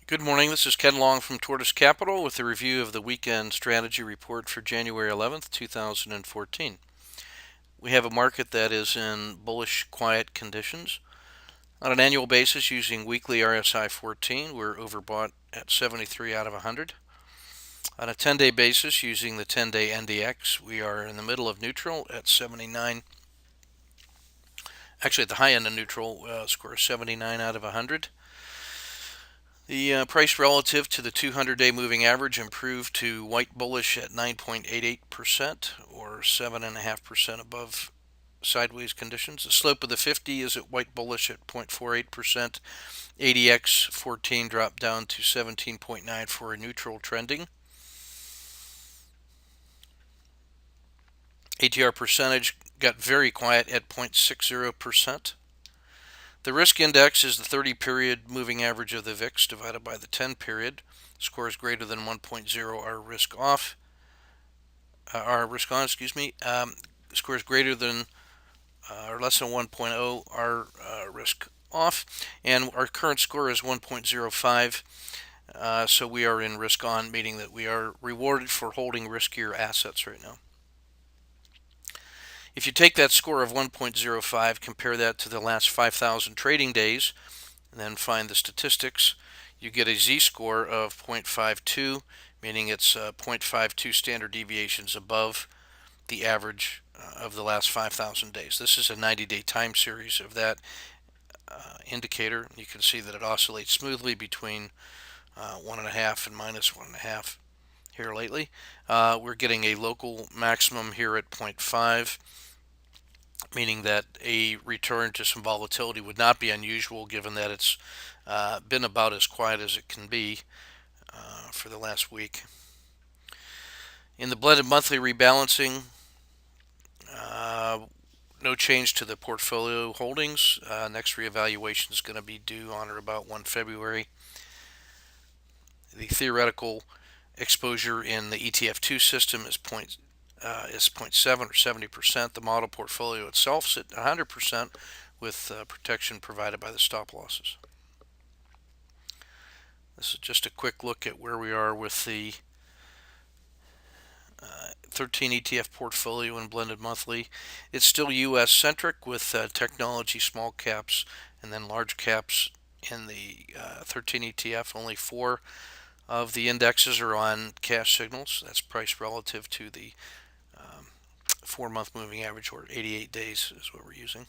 Good morning. This is Ken Long from Tortoise Capital with a review of the weekend strategy report for January 11th, 2014. We have a market that is in bullish, quiet conditions. On an annual basis, using weekly RSI 14, we're overbought at 73 out of 100. On a 10-day basis, using the 10-day NDX, we are in the middle of neutral at 79. Actually, at the high end of neutral, score 79 out of 100. The price relative to the 200-day moving average improved to white bullish at 9.88%, or 7.5% above sideways conditions. The slope of the 50 is at white bullish at 0.48%. ADX 14 dropped down to 17.9 for a neutral trending. ATR percentage got very quiet at 0.60%. The risk index is the 30-period moving average of the VIX divided by the 10-period. Score is greater than 1.0. Our risk off. Our risk on, score is greater than or less than 1.0. Our risk off, and our current score is 1.05. So we are in risk on, meaning that we are rewarded for holding riskier assets right now. If you take that score of 1.05, compare that to the last 5,000 trading days, and then find the statistics, you get a z-score of 0.52, meaning it's 0.52 standard deviations above the average of the last 5,000 days. This is a 90-day time series of that indicator. You can see that it oscillates smoothly between 1.5 and minus 1.5 here lately. We're getting a local maximum here at 0.5, meaning that a return to some volatility would not be unusual given that it's been about as quiet as it can be for the last week. In the blended monthly rebalancing, no change to the portfolio holdings. Next reevaluation is going to be due on or about 1 February. The theoretical exposure in the ETF2 system is 0.7 or 70%. The model portfolio itself is at 100% with protection provided by the stop losses. This is just a quick look at where we are with the 13 ETF portfolio in blended monthly. It's still US centric with technology small caps and then large caps in the 13 ETF. Only 4 of the indexes are on cash signals. That's price relative to the 4-month moving average, or 88 days is what we're using.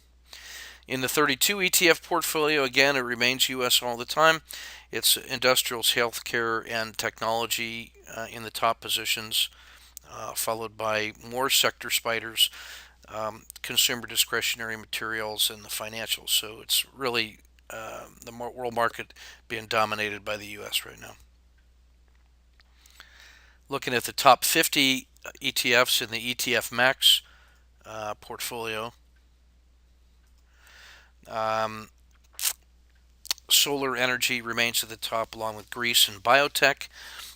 In the 32 ETF portfolio, again, it remains US all the time. It's industrials, healthcare, and technology in the top positions, followed by more sector spiders, consumer discretionary materials, and the financials. So it's really the world market being dominated by the US right now. Looking at the top 50 ETFs in the ETF Max portfolio, solar energy remains at the top, along with Greece and biotech.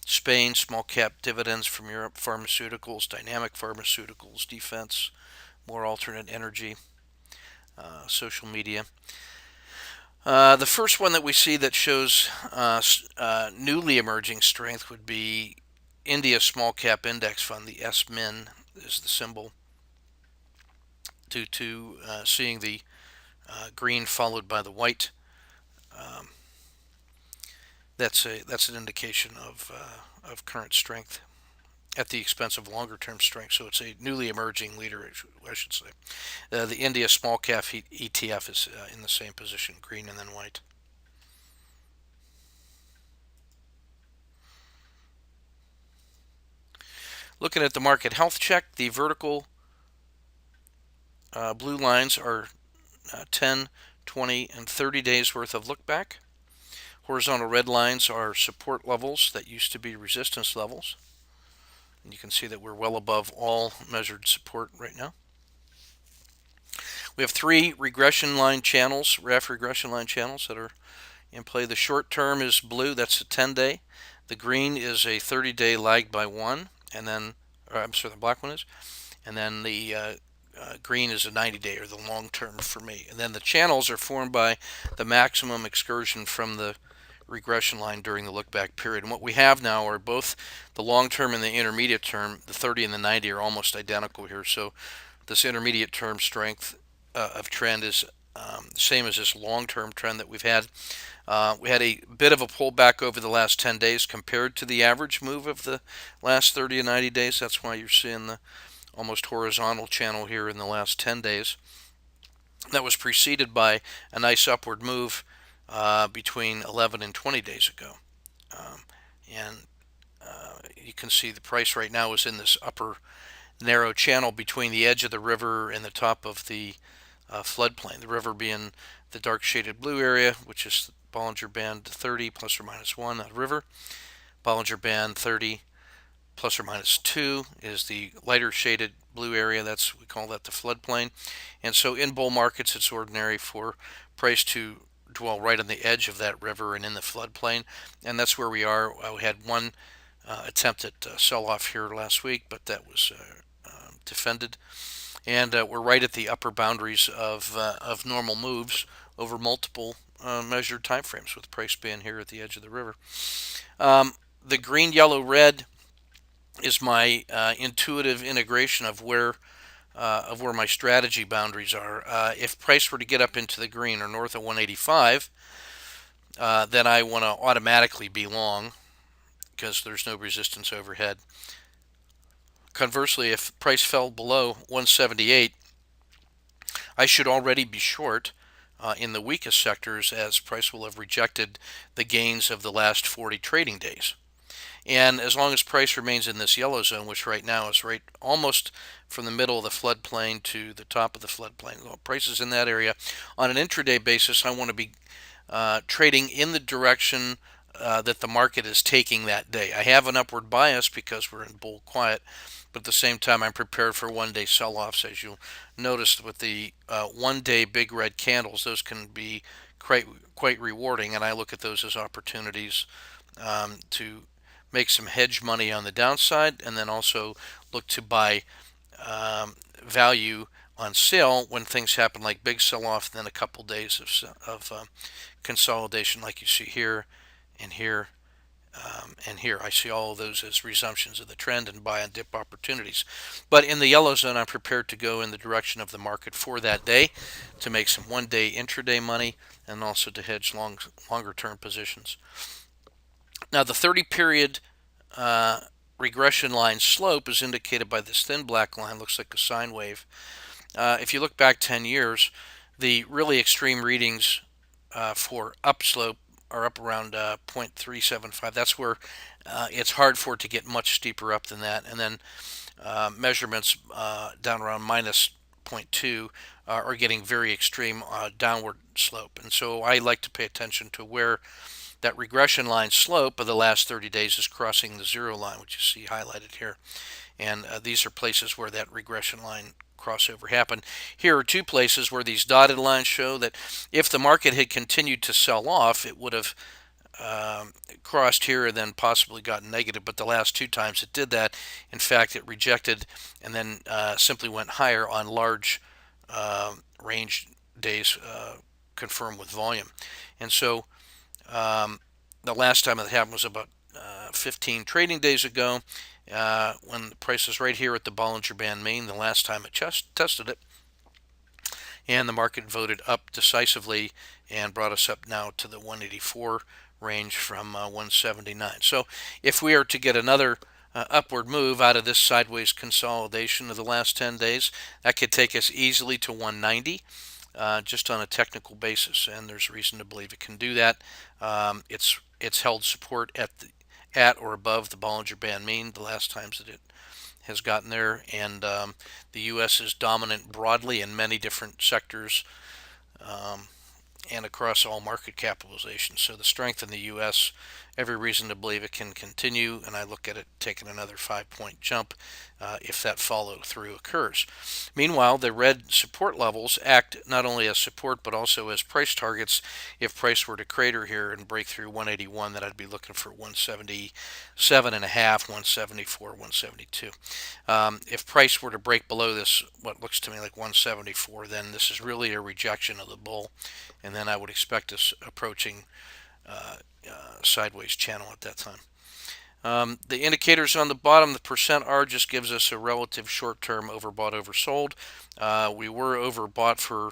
Spain, small cap dividends from Europe, pharmaceuticals, dynamic pharmaceuticals, defense, more alternate energy, social media. The first one that we see that shows newly emerging strength would be India Small Cap Index Fund. The SMIN is the symbol, due to seeing the green followed by the white. That's an indication of current strength at the expense of longer term strength. So it's a newly emerging leader, I should say. The India Small Cap ETF is in the same position, green and then white. Looking at the market health check, the vertical blue lines are 10, 20, and 30 days worth of look back. Horizontal red lines are support levels that used to be resistance levels. And you can see that we're well above all measured support right now. We have 3 regression line channels, RAF regression line channels, that are in play. The short term is blue, that's a 10-day. The green is a 30-day lagged by 1, and then, the black one is. And then the green is a 90-day, or the long term for me. And then the channels are formed by the maximum excursion from the regression line during the look back period. And what we have now are both the long term and the intermediate term, the 30 and the 90 are almost identical here. So this intermediate term strength of trend is the same as this long term trend that we've had. We had a bit of a pullback over the last 10 days compared to the average move of the last 30 and 90 days. That's why you're seeing the almost horizontal channel here in the last 10 days. That was preceded by a nice upward move between 11 and 20 days ago. And you can see the price right now is in this upper narrow channel between the edge of the river and the top of the floodplain. The river being the dark shaded blue area, which is Bollinger Band 30 plus or minus 1, that river. Bollinger Band 30 plus or minus 2 is the lighter shaded blue area. We call that the floodplain. And so in bull markets, it's ordinary for price to dwell right on the edge of that river and in the floodplain. And that's where we are. We had one attempt at sell-off here last week, but that was defended. And we're right at the upper boundaries of normal moves over multiple measured time frames, with price being here at the edge of the river. The green, yellow, red is my intuitive integration of where my strategy boundaries are. If price were to get up into the green or north of 185, then I want to automatically be long because there's no resistance overhead. Conversely, if price fell below 178, I should already be short in the weakest sectors, as price will have rejected the gains of the last 40 trading days. And as long as price remains in this yellow zone, which right now is right almost from the middle of the floodplain to the top of the floodplain, well, price is in that area. On an intraday basis, I want to be trading in the direction that the market is taking that day. I have an upward bias because we're in bull quiet, but at the same time, I'm prepared for one-day sell-offs. As you'll notice with the one-day big red candles, those can be quite rewarding, and I look at those as opportunities to make some hedge money on the downside, and then also look to buy value on sale when things happen, like big sell-off, and then a couple days of consolidation, like you see here and here and here. I see all of those as resumptions of the trend and buy and dip opportunities. But in the yellow zone, I'm prepared to go in the direction of the market for that day to make some one-day intraday money and also to hedge longer-term positions. Now, the 30-period regression line slope is indicated by this thin black line. Looks like a sine wave. If you look back 10 years, the really extreme readings for upslope are up around 0.375. That's where it's hard for it to get much steeper up than that. And then measurements down around minus 0.2 are getting very extreme downward slope. And so I like to pay attention to where that regression line slope of the last 30 days is crossing the zero line, which you see highlighted here. And these are places where that regression line crossover happened. Here are two places where these dotted lines show that if the market had continued to sell off, it would have crossed here and then possibly gotten negative. But the last two times it did that, in fact, it rejected and then simply went higher on large range days confirmed with volume. And so the last time it happened was about 15 trading days ago, when the price is right here at the Bollinger Band mean, the last time it tested it. And the market voted up decisively and brought us up now to the 184 range from 179. So if we are to get another upward move out of this sideways consolidation of the last 10 days, that could take us easily to 190. Just on a technical basis, and there's reason to believe it can do that. It's held support at or above the Bollinger Band mean the last times that it has gotten there, and the U.S. is dominant broadly in many different sectors and across all market capitalizations. So the strength in the U.S., every reason to believe it can continue, and I look at it taking another 5-point jump if that follow through occurs. Meanwhile, the red support levels act not only as support but also as price targets. If price were to crater here and break through 181, then I'd be looking for 177.5, 174, 172. If price were to break below this, what looks to me like 174, then this is really a rejection of the bull, and then I would expect us approaching sideways channel at that time. The indicators on the bottom, the percent R just gives us a relative short-term overbought, oversold. We were overbought for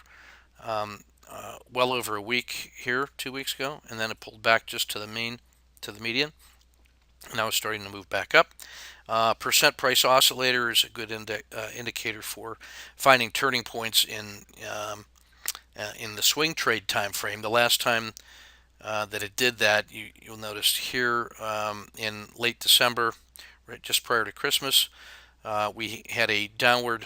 well over a week here 2 weeks ago, and then it pulled back just to the median. Now it's starting to move back up. Percent price oscillator is a good indicator for finding turning points in the swing trade time frame. The last time that it did that, you'll notice here in late December, right just prior to Christmas, we had a downward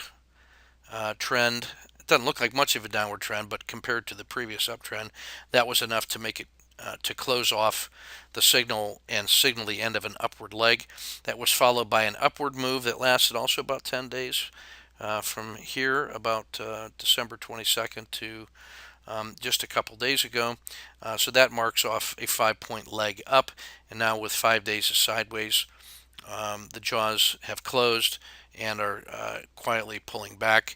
trend. It doesn't look like much of a downward trend, but compared to the previous uptrend, that was enough to make it to close off the signal and signal the end of an upward leg. That was followed by an upward move that lasted also about 10 days from here, about December 22nd to just a couple days ago. So that marks off a 5-point leg up, and now with 5 days of sideways, the jaws have closed and are quietly pulling back.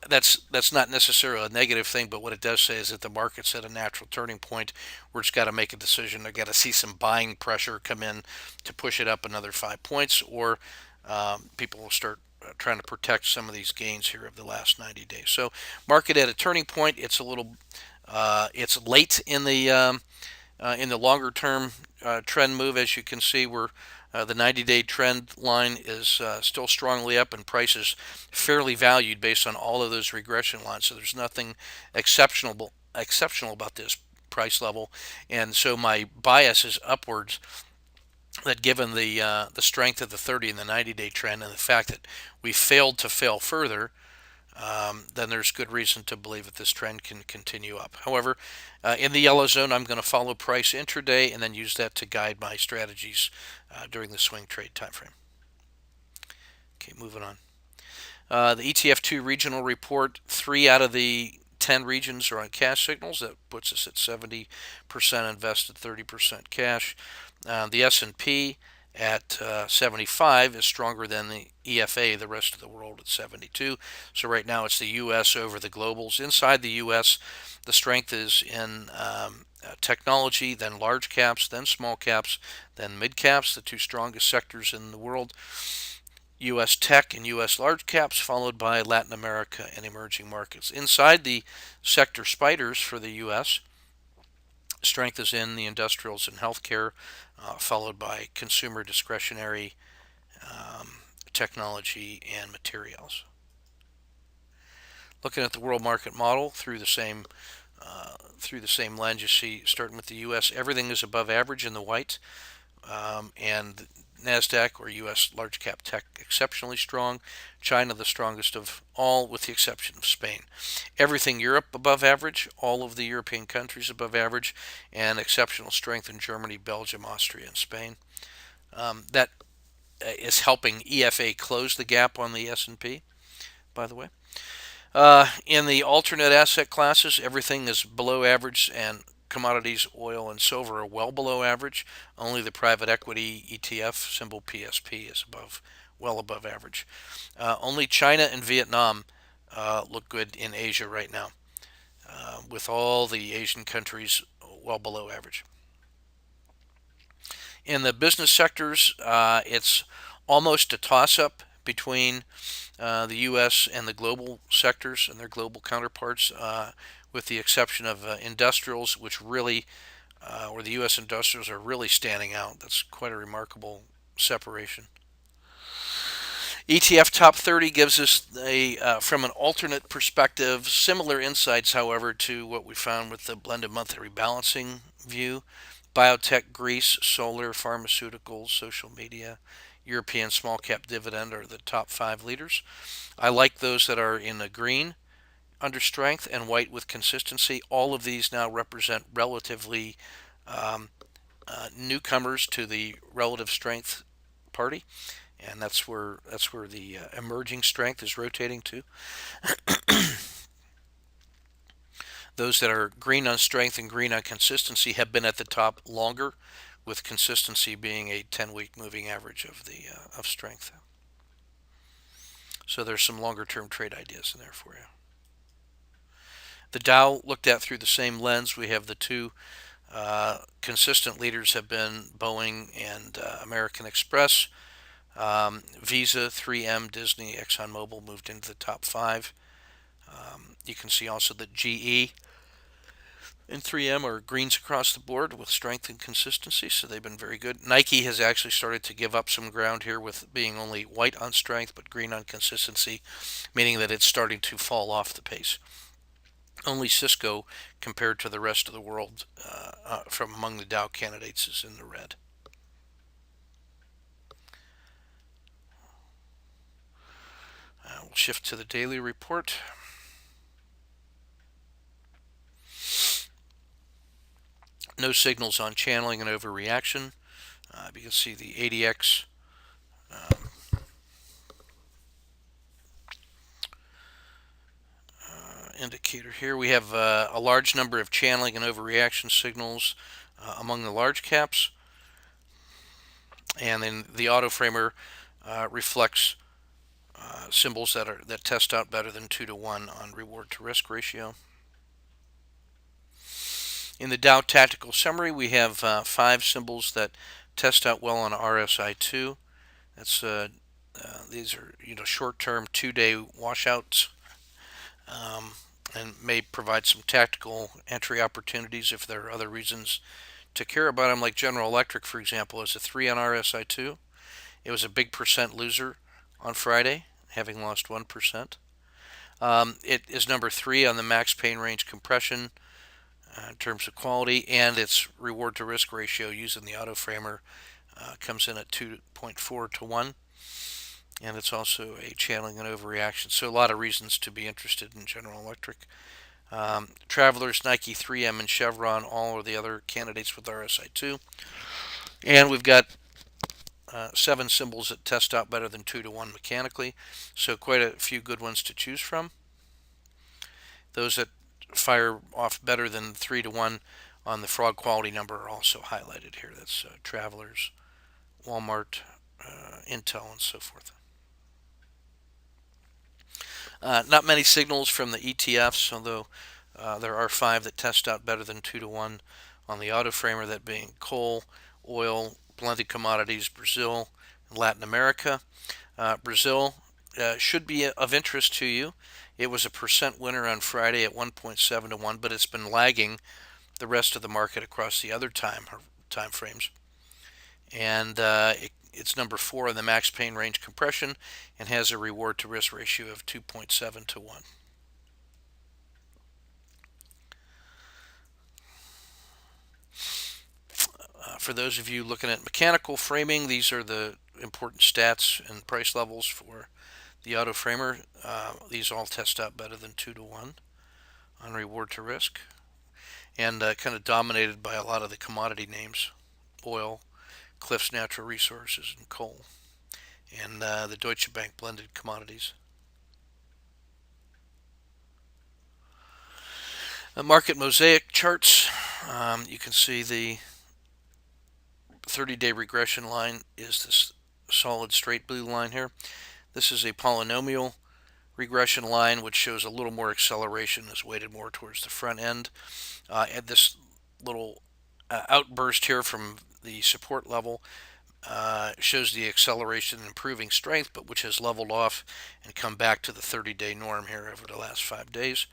That's not necessarily a negative thing, but what it does say is that the market's at a natural turning point where it's got to make a decision. They've got to see some buying pressure come in to push it up another 5 points, or people will start trying to protect some of these gains here of the last 90 days. So market at a turning point. It's a little, it's late in the longer term trend move. As you can see, we're the 90-day trend line is still strongly up, and price is fairly valued based on all of those regression lines. So there's nothing exceptional about this price level, and so my bias is upwards. That given the strength of the 30 and the 90-day trend, and the fact that we failed to fail further, then there's good reason to believe that this trend can continue up. However, in the yellow zone, I'm going to follow price intraday and then use that to guide my strategies during the swing trade time frame. Okay, moving on. The ETF2 regional report, 3 out of the 10 regions are on cash signals. That puts us at 70% invested, 30% cash. The S&P at 75 is stronger than the EFA, the rest of the world, at 72. So right now it's the U.S. over the globals. Inside the U.S., the strength is in technology, then large caps, then small caps, then mid caps, the two strongest sectors in the world. U.S. tech and U.S. large caps, followed by Latin America and emerging markets. Inside the sector spiders for the U.S., strength is in the industrials and healthcare, followed by consumer discretionary, technology, and materials. Looking at the world market model through the same lens, you see, starting with the U.S., everything is above average in the white, and NASDAQ, or U.S. large cap tech, exceptionally strong. China, the strongest of all, with the exception of Spain. Everything Europe above average, all of the European countries above average, and exceptional strength in Germany, Belgium, Austria, and Spain. That is helping EFA close the gap on the S&P, by the way. In the alternate asset classes, everything is below average, and commodities, oil, and silver are well below average. Only the private equity ETF, symbol PSP, is well above average. Only China and Vietnam look good in Asia right now, with all the Asian countries well below average. In the business sectors, it's almost a toss-up between the U.S. and the global sectors and their global counterparts, with the exception of industrials, which really, or the U.S. industrials are really standing out. That's quite a remarkable separation. ETF Top 30 gives us from an alternate perspective, similar insights, however, to what we found with the blended monthly rebalancing view. Biotech, Greece, solar, pharmaceuticals, social media, European small cap dividend are the top 5 leaders. I like those that are in the green under strength and white with consistency. All of these now represent relatively newcomers to the relative strength party, and that's where the emerging strength is rotating to. Those that are green on strength and green on consistency have been at the top longer, with consistency being a 10-week moving average of strength. So there's some longer term trade ideas in there for you. The Dow looked at through the same lens. We have the two Consistent leaders have been Boeing and American Express. Visa, 3M, Disney, ExxonMobil moved into the top five. You can see also that GE and 3M are greens across the board with strength and consistency, so they've been very good. Nike has actually started to give up some ground here with being only white on strength but green on consistency, meaning that it's starting to fall off the pace. Only Cisco, compared to the rest of the world from among the Dow candidates, is in the red. We'll shift to the daily report. No signals on channeling and overreaction. You can see the ADX indicator here. We have a large number of channeling and overreaction signals among the large caps, and then the auto framer reflects symbols that test out better than 2 to 1 on reward to risk ratio. In the Dow Tactical Summary, we have 5 symbols that test out well on RSI2. That's these are short-term 2-day washouts, and may provide some tactical entry opportunities if there are other reasons to care about them. Like General Electric, for example, is a 3 on RSI2. It was a big percent loser on Friday, having lost 1%. It is number 3 on the max pain range compression in terms of quality, and its reward to risk ratio using the auto framer comes in at 2.4 to 1, and it's also a channeling and overreaction. So a lot of reasons to be interested in General Electric. Travelers, Nike, 3M, and Chevron all are the other candidates with RSI2. And we've got 7 symbols that test out better than 2 to 1 mechanically, so quite a few good ones to choose from. Those that fire off better than 3 to 1 on the frog quality number are also highlighted here. That's Travelers, Walmart, Intel, and so forth. Not many signals from the ETFs, although there are 5 that test out better than 2 to 1 on the auto framer, that being coal, oil, blended commodities, Brazil, and Latin America. Brazil should be of interest to you. It was a percent winner on Friday at 1.7 to 1, but it's been lagging the rest of the market across the other time frames. And it's number 4 in the max pain range compression and has a reward to risk ratio of 2.7 to 1. For those of you looking at mechanical framing, these are the important stats and price levels for the auto framer. These all test out better than 2 to 1 on reward to risk, and kind of dominated by a lot of the commodity names: oil, Cliffs Natural Resources, and coal, and the Deutsche Bank blended commodities. Market mosaic charts. You can see the 30-day regression line is this solid straight blue line here. This is a polynomial regression line, which shows a little more acceleration, is weighted more towards the front end. And this little outburst here from the support level shows the acceleration and improving strength, but which has leveled off and come back to the 30-day norm here over the last 5 days.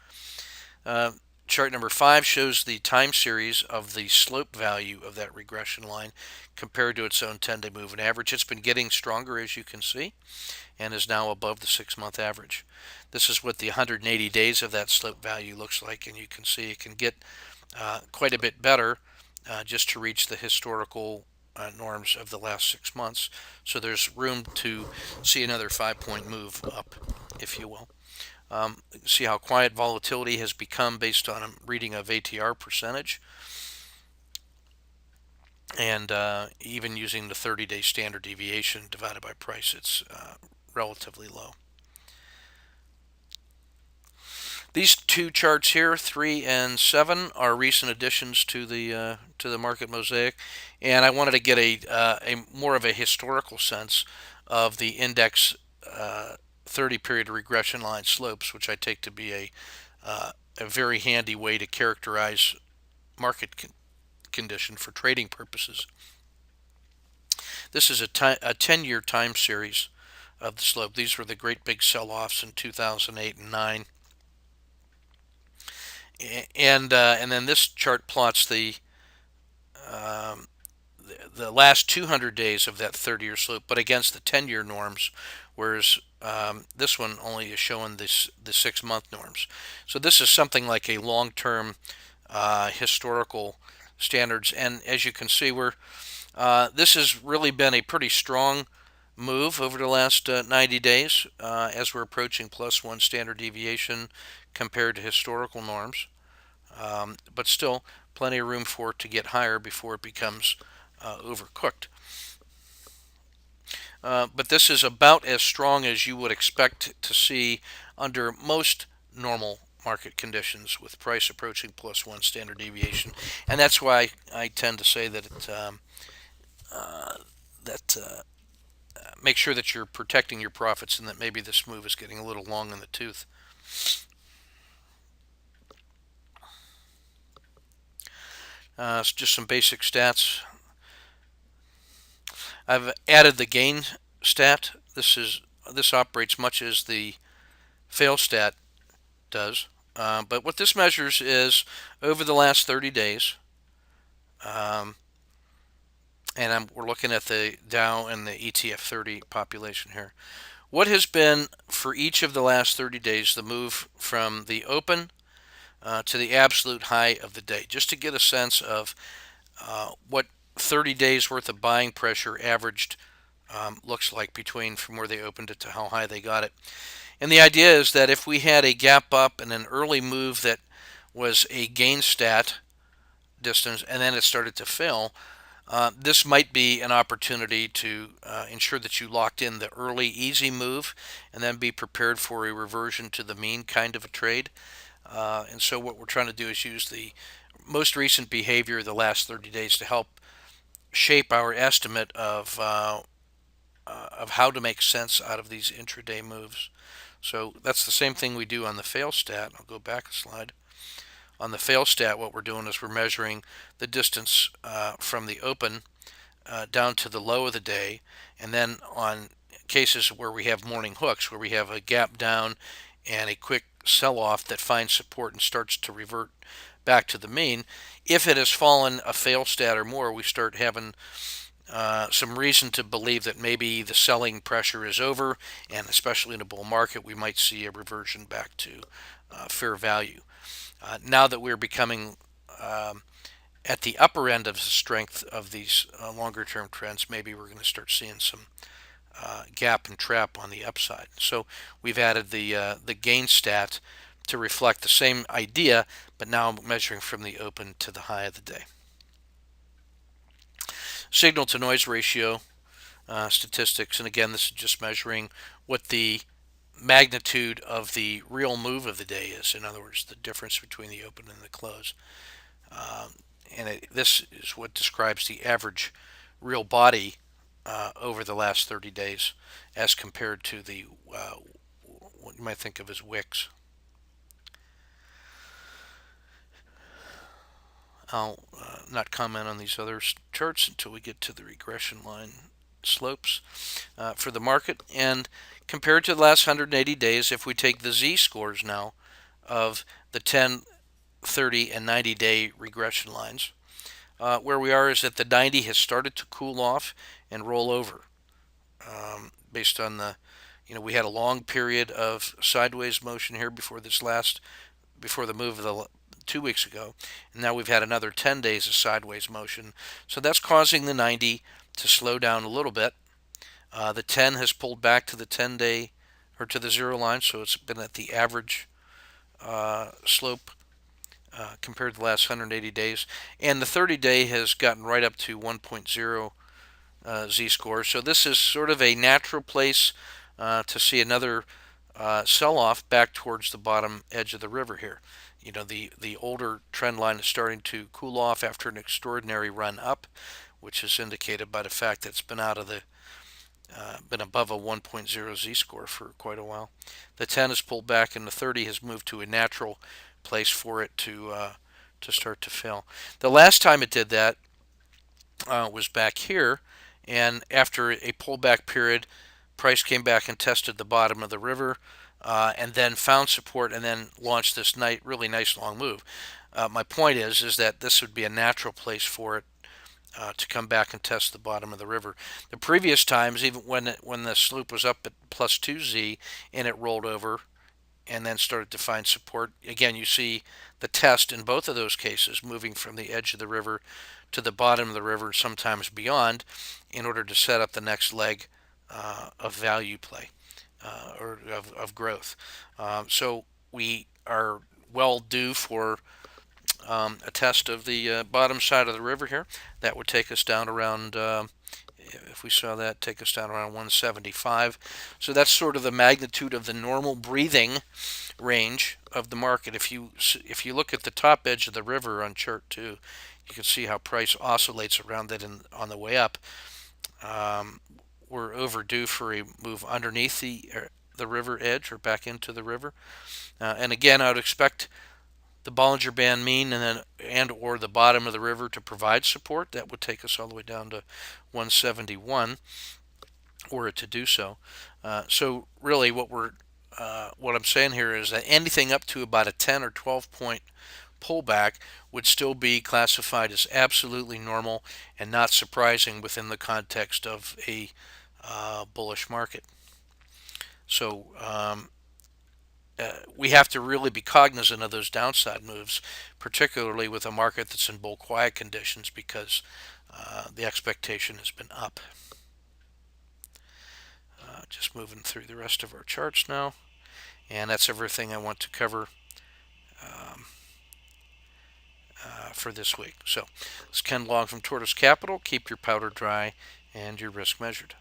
Chart number 5 shows the time series of the slope value of that regression line compared to its own 10-day moving average. It's been getting stronger, as you can see, and is now above the 6-month average. This is what the 180 days of that slope value looks like, and you can see it can get quite a bit better just to reach the historical norms of the last 6 months. So there's room to see another 5-point move up, if you will. See how quiet volatility has become based on a reading of ATR percentage, and even using the 30-day standard deviation divided by price, it's relatively low. These 2 charts here, 3 and 7, are recent additions to the market mosaic, and I wanted to get a more of a historical sense of the index 30-period regression line slopes, which I take to be a very handy way to characterize market condition for trading purposes. This is a 10-year time series of the slope. These were the great big sell-offs in 2008 and 9. And then this chart plots um, the last 200 days of that 30-year slope, but against the 10-year norms, whereas this one only is showing the 6-month norms. So this is something like a long-term historical standards, and as you can see, this has really been a pretty strong move over the last 90 days as we're approaching +1 standard deviation compared to historical norms. But still plenty of room for it to get higher before it becomes overcooked. But this is about as strong as you would expect to see under most normal market conditions with price approaching +1 standard deviation. And that's why I tend to say that make sure that you're protecting your profits and that maybe this move is getting a little long in the tooth. Just some basic stats. I've added the gain stat. This operates much as the fail stat does. But what this measures is over the last 30 days, and we're looking at the Dow and the ETF 30 population here. What has been for each of the last 30 days the move from the open to the absolute high of the day, just to get a sense of what 30 days worth of buying pressure averaged looks like from where they opened it to how high they got it. And the idea is that if we had a gap up and an early move that was a gain stat distance and then it started to fail, this might be an opportunity to ensure that you locked in the early easy move and then be prepared for a reversion to the mean kind of a trade. And so what we're trying to do is use the most recent behavior of the last 30 days to help shape our estimate of how to make sense out of these intraday moves. So that's the same thing we do on the fail stat. I'll go back a slide. On the fail stat, what we're doing is we're measuring the distance from the open down to the low of the day, and then on cases where we have morning hooks, where we have a gap down and a quick sell-off that finds support and starts to revert back to the mean, if it has fallen a fail stat or more, we start having some reason to believe that maybe the selling pressure is over, and especially in a bull market, we might see a reversion back to fair value. Now that we're becoming at the upper end of the strength of these longer-term trends, maybe we're going to start seeing some gap and trap on the upside. So we've added the gain stat to reflect the same idea, but now measuring from the open to the high of the day. Signal to noise ratio statistics, and again, this is just measuring what the magnitude of the real move of the day is. In other words, the difference between the open and the close. This is what describes the average real body over the last 30 days as compared to the what you might think of as wicks. I'll not comment on these other charts until we get to the regression line slopes for the market. And compared to the last 180 days, if we take the z-scores now of the 10, 30, and 90-day regression lines, where we are is that the 90 has started to cool off and roll over based on we had a long period of sideways motion here before the move of the 2 weeks ago, and now we've had another 10 days of sideways motion. So that's causing the 90 to slow down a little bit. The 10 has pulled back to the 10-day or to the zero line, so it's been at the average slope compared to the last 180 days. And the 30-day has gotten right up to 1.0 z-score. So this is sort of a natural place to see another sell-off back towards the bottom edge of the river here. The older trend line is starting to cool off after an extraordinary run up, which is indicated by the fact that it's been been above a 1.0 z-score for quite a while. The 10 has pulled back, and the 30 has moved to a natural place for it to to start to fill. The last time it did that was back here, and after a pullback period, price came back and tested the bottom of the river, and then found support, and then launched this really nice long move. My point is that this would be a natural place for it to come back and test the bottom of the river. The previous times, even when the sloop was up at plus 2Z and it rolled over and then started to find support, again you see the test in both of those cases, moving from the edge of the river to the bottom of the river, sometimes beyond, in order to set up the next leg of value play or of growth. So we are well due for a test of the bottom side of the river here. That would take us down around, if we saw that, take us down around 175. So that's sort of the magnitude of the normal breathing range of the market. If you look at the top edge of the river on chart 2, you can see how price oscillates around it on the way up. We're overdue for a move underneath the river edge or back into the river. And again, I would expect the Bollinger Band mean and or the bottom of the river to provide support. That would take us all the way down to 171, were it to do so. So really, what I'm saying here is that anything up to about a 10 or 12 point pullback would still be classified as absolutely normal and not surprising within the context of a bullish market. So we have to really be cognizant of those downside moves, particularly with a market that's in bull quiet conditions, because the expectation has been up. Just moving through the rest of our charts now, and that's everything I want to cover for this week. So, this is Ken Long from Tortoise Capital. Keep your powder dry and your risk measured.